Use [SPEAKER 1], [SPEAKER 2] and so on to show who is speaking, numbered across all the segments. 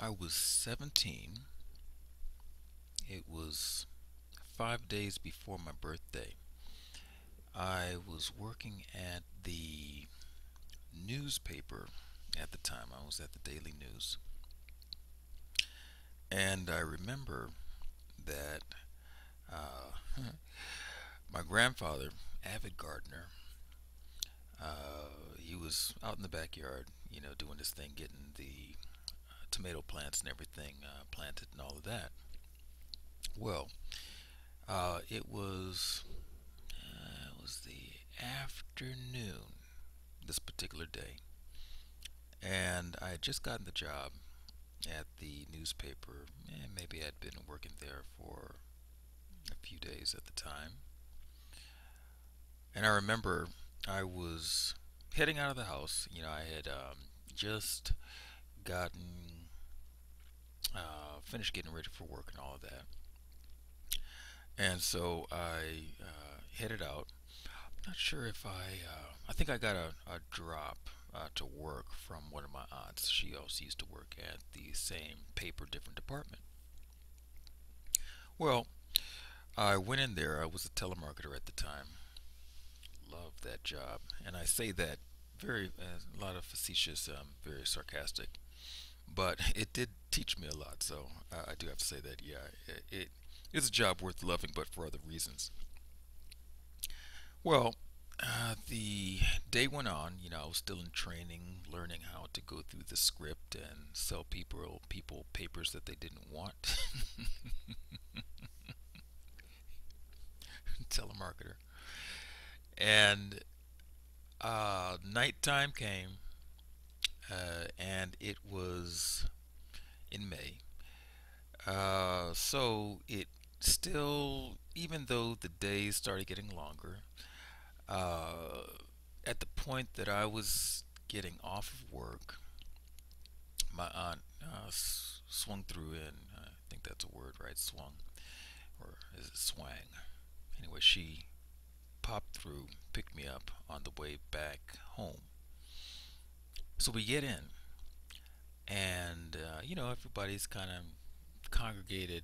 [SPEAKER 1] I was 17. It was 5 days before my birthday. I was working at the newspaper at the time. I was at the Daily News. And I remember that my grandfather, avid gardener, he was out in the backyard, doing his thing, getting the tomato plants and everything planted and all of that. Well, it was the afternoon this particular day, and I had just gotten the job at the newspaper. Maybe I'd been working there for a few days at the time, and I remember I was heading out of the house. I had just gotten finished getting ready for work and all of that, and so I headed out. Not sure if I think I got a drop to work from one of my aunts. She also used to work at the same paper, different department. Well, I went in there. I was a telemarketer at the time. Loved that job, and I say that very a lot of facetious, very sarcastic, but it did teach me a lot. So I do have to say that yeah, it is a job worth loving, but for other reasons. Well, the day went on. I was still in training, learning how to go through the script and sell people papers that they didn't want. Telemarketer. And nighttime came, and it was in May. So it still, even though the days started getting longer, uh, at the point that I was getting off of work, my aunt swung through in. I think that's a word, right? Swung, or is it swang? Anyway, she popped through, picked me up on the way back home. So we get in, and everybody's kind of congregated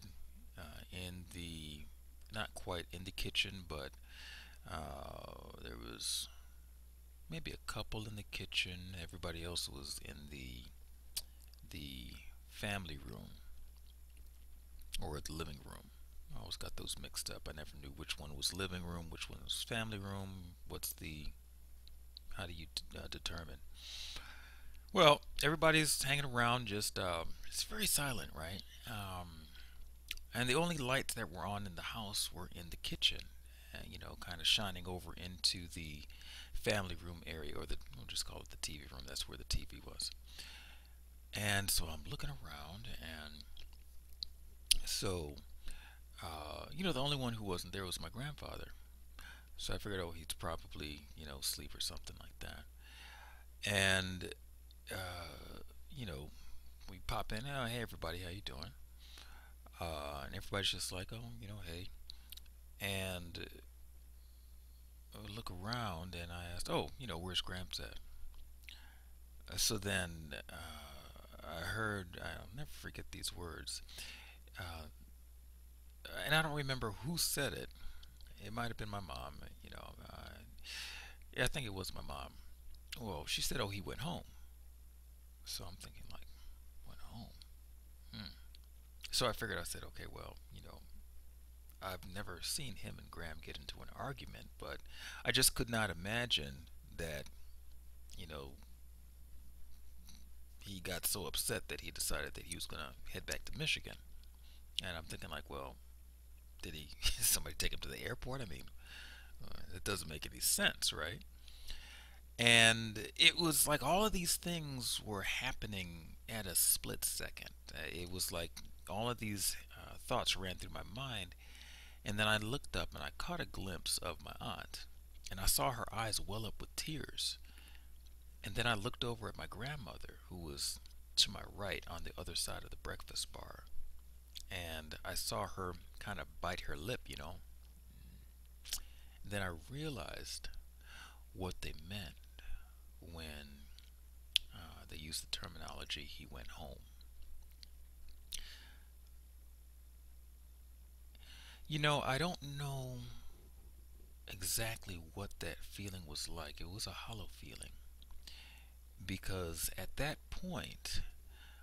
[SPEAKER 1] in the, not quite in the kitchen, but there was maybe a couple in the kitchen. Everybody else was in the family room or the living room. I always got those mixed up. I never knew which one was living room, which one was family room. How do you determine? Well, everybody's hanging around, just it's very silent, right? And the only lights that were on in the house were in the kitchen, kind of shining over into the family room area, or we'll just call it the TV room. That's where the TV was. And so I'm looking around, and so the only one who wasn't there was my grandfather. So I figured, oh, he's probably, asleep or something like that. And you know, we pop in. Oh, hey everybody, how you doing? And everybody's just like, oh, hey. And I look around, and I asked, oh, where's Gramps at? So then I heard, I'll never forget these words, uh, and I don't remember who said it. It might have been my mom. Yeah, I think it was my mom. Well, she said, "Oh, he went home." So I'm thinking, like, went home. Hmm. So I figured, I said, okay, well, I've never seen him and Graham get into an argument, but I just could not imagine that, you know, he got so upset that he decided that he was gonna head back to Michigan. And I'm thinking, like, well, did he somebody take him to the airport? I mean, it doesn't make any sense, right? And it was like all of these things were happening at a split second. It was like all of these thoughts ran through my mind, and then I looked up and I caught a glimpse of my aunt, and I saw her eyes well up with tears. And then I looked over at my grandmother, who was to my right on the other side of the breakfast bar, and I saw her kind of bite her lip. And then I realized what they meant when they used the terminology, he went home. I don't know exactly what that feeling was like. It was a hollow feeling because at that point,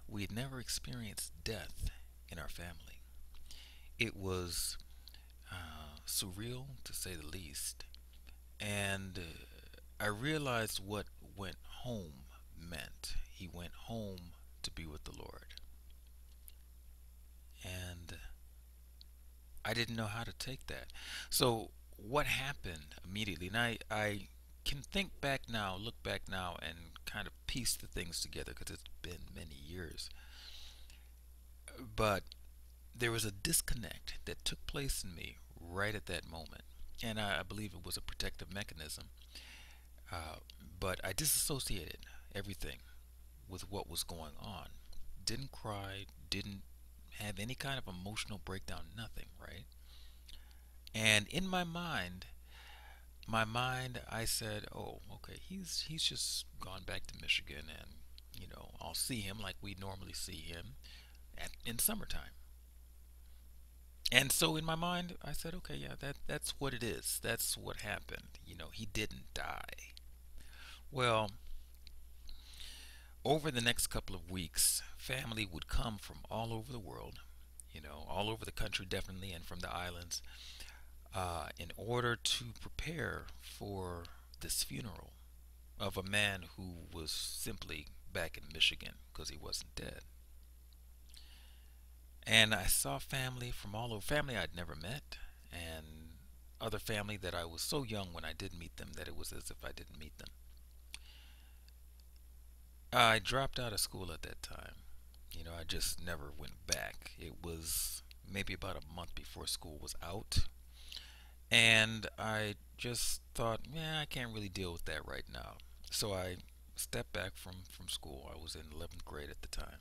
[SPEAKER 1] we had never experienced death in our family. It was surreal to say the least. And I realized what went home meant. He went home to be with the Lord. And I didn't know how to take that. So, what happened immediately? And I can think back now, look back now, and kind of piece the things together because it's been many years. But there was a disconnect that took place in me right at that moment. And I believe it was a protective mechanism. Uh, but I disassociated everything with what was going on. Didn't cry, didn't have any kind of emotional breakdown, nothing, right? And in my mind, I said, "Oh, okay, he's just gone back to Michigan, and I'll see him like we normally see him in summertime." And so in my mind, I said, "Okay, yeah, that's what it is. That's what happened. He didn't die." Well, over the next couple of weeks, family would come from all over the world, all over the country, definitely, and from the islands, in order to prepare for this funeral of a man who was simply back in Michigan because he wasn't dead. And I saw family from all over, family I'd never met, and other family that I was so young when I did meet them that it was as if I didn't meet them. I dropped out of school at that time. I just never went back. It was maybe about a month before school was out. And I just thought, yeah, I can't really deal with that right now. So I stepped back from school. I was in 11th grade at the time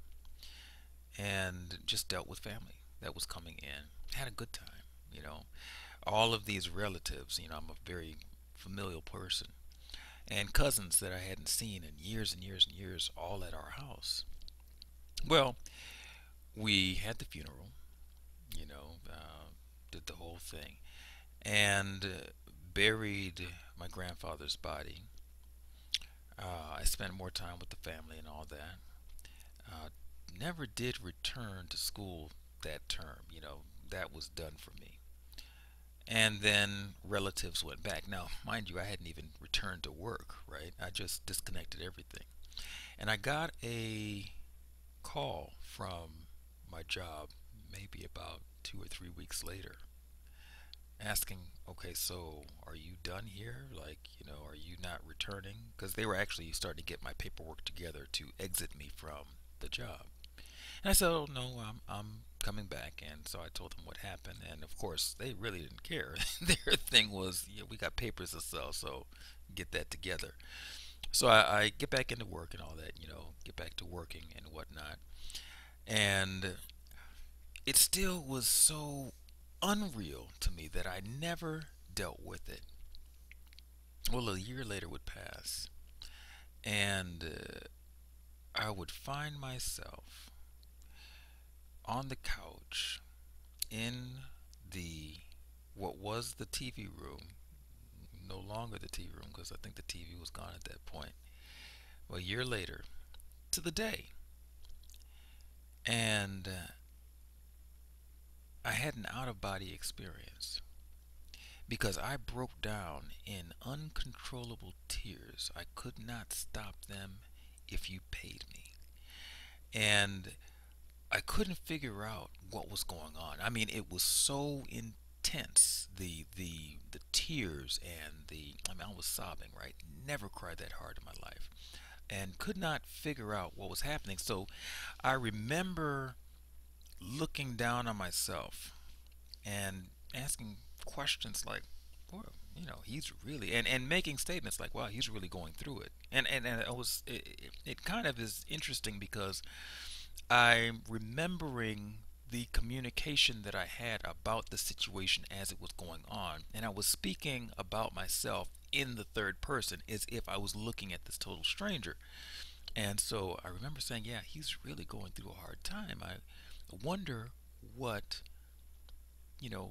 [SPEAKER 1] and just dealt with family that was coming in. Had a good time, you know. All of these relatives, I'm a very familial person, and cousins that I hadn't seen in years and years and years, all at our house. Well, we had the funeral, did the whole thing, and buried my grandfather's body. I spent more time with the family and all that. Uh, Never did return to school that term. That was done for me. And then relatives went back. Now, mind you, I hadn't even returned to work, right? I just disconnected everything. And I got a call from my job maybe about 2 or 3 weeks later asking, okay, so are you done here? Like, are you not returning? Because they were actually starting to get my paperwork together to exit me from the job. And I said, oh, no, I'm coming back. And so I told them what happened. And of course, they really didn't care. Their thing was, yeah, we got papers to sell, so get that together. So I get back into work and all that, get back to working and whatnot. And it still was so unreal to me that I never dealt with it. Well, a year later would pass, and I would find myself on the couch in the what was the TV room, no longer the TV room because I think the TV was gone at that point. Well, a year later, to the day, and I had an out of body experience because I broke down in uncontrollable tears. I could not stop them if you paid me. And I couldn't figure out what was going on. I mean, it was so intense. The tears and I mean, I was sobbing, right? Never cried that hard in my life. And could not figure out what was happening. So I remember looking down on myself and asking questions like, well, he's really and making statements like, wow, he's really going through it. And it kind of is interesting because I'm remembering the communication that I had about the situation as it was going on, and I was speaking about myself in the third person as if I was looking at this total stranger. And so I remember saying, yeah, he's really going through a hard time. I wonder what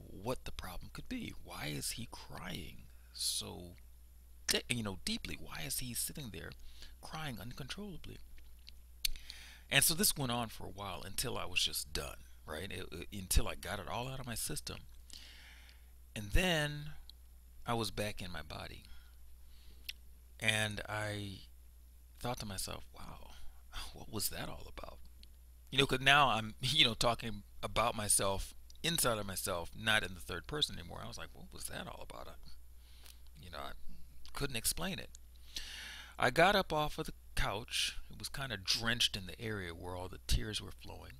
[SPEAKER 1] what the problem could be. Why is he crying so, deeply? Why is he sitting there crying uncontrollably? And so this went on for a while until I was just done, right? Until I got it all out of my system. And then I was back in my body. And I thought to myself, wow, what was that all about? Because now I'm, talking about myself inside of myself, not in the third person anymore. I was like, what was that all about? I couldn't explain it. I got up off of the couch. It was kind of drenched in the area where all the tears were flowing.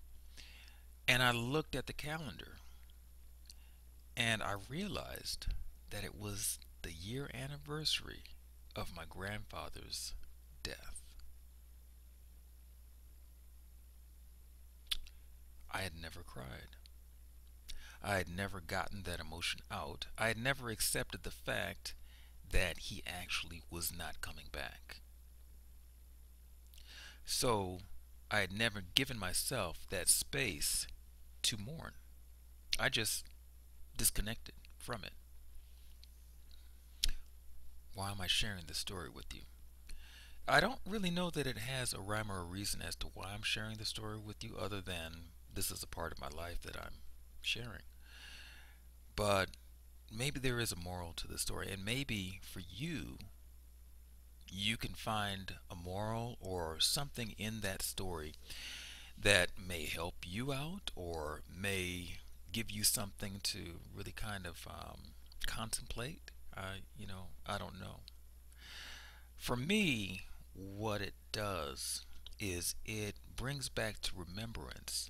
[SPEAKER 1] And I looked at the calendar and I realized that it was the year anniversary of my grandfather's death. I had never cried. I had never gotten that emotion out. I had never accepted the fact that he actually was not coming back. So I had never given myself that space to mourn. I just disconnected from it. Why am I sharing this story with you? I don't really know that it has a rhyme or a reason as to why I'm sharing the story with you, other than this is a part of my life that I'm sharing. But maybe there is a moral to the story, and maybe for you, you can find a moral or something in that story that may help you out or may give you something to really kind of contemplate. I don't know. For me, what it does is it brings back to remembrance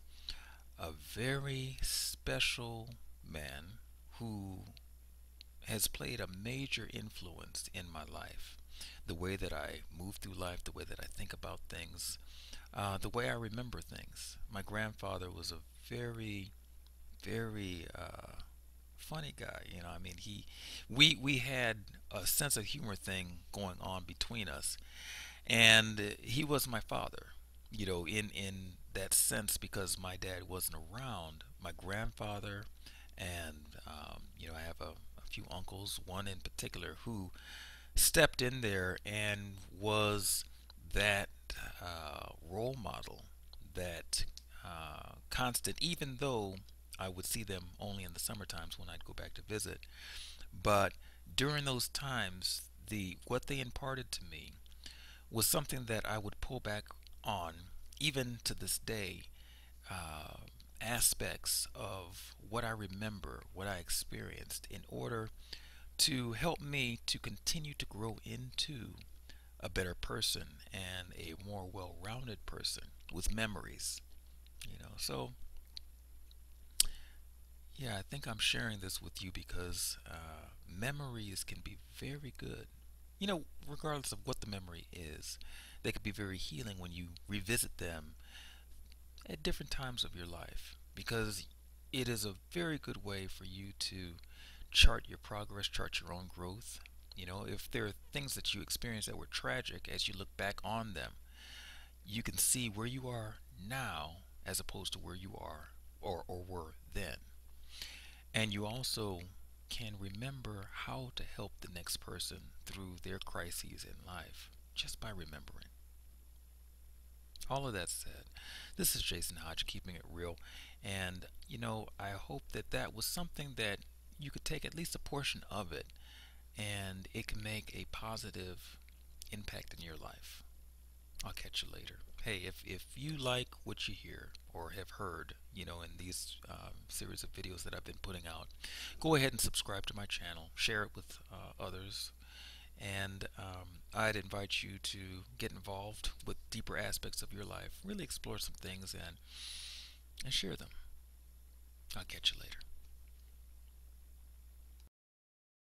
[SPEAKER 1] a very special man who has played a major influence in my life. The way that I move through life, the way that I think about things, the way I remember things. My grandfather was a very, very funny guy. I mean, we had a sense of humor thing going on between us, and he was my father. In that sense, because my dad wasn't around. My grandfather, and I have a few uncles, one in particular who stepped in there and was that role model, that constant, even though I would see them only in the summer times when I'd go back to visit. But during those times, what they imparted to me was something that I would pull back on, even to this day. Uh, Aspects of what I remember, what I experienced, in order to help me to continue to grow into a better person and a more well-rounded person with memories. So yeah, I think I'm sharing this with you because memories can be very good. Regardless of what the memory is, they can be very healing when you revisit them at different times of your life, because it is a very good way for you to chart your progress, chart your own growth. If there are things that you experienced that were tragic, as you look back on them, you can see where you are now as opposed to where you are or were then. And you also can remember how to help the next person through their crises in life just by remembering. All of that said, this is Jason Hodge, keeping it real. And, I hope that that was something that you could take at least a portion of it, and it can make a positive impact in your life. I'll catch you later. Hey, if you like what you hear or have heard, in these series of videos that I've been putting out, go ahead and subscribe to my channel, share it with others, and I'd invite you to get involved with deeper aspects of your life, really explore some things and share them. I'll catch you later.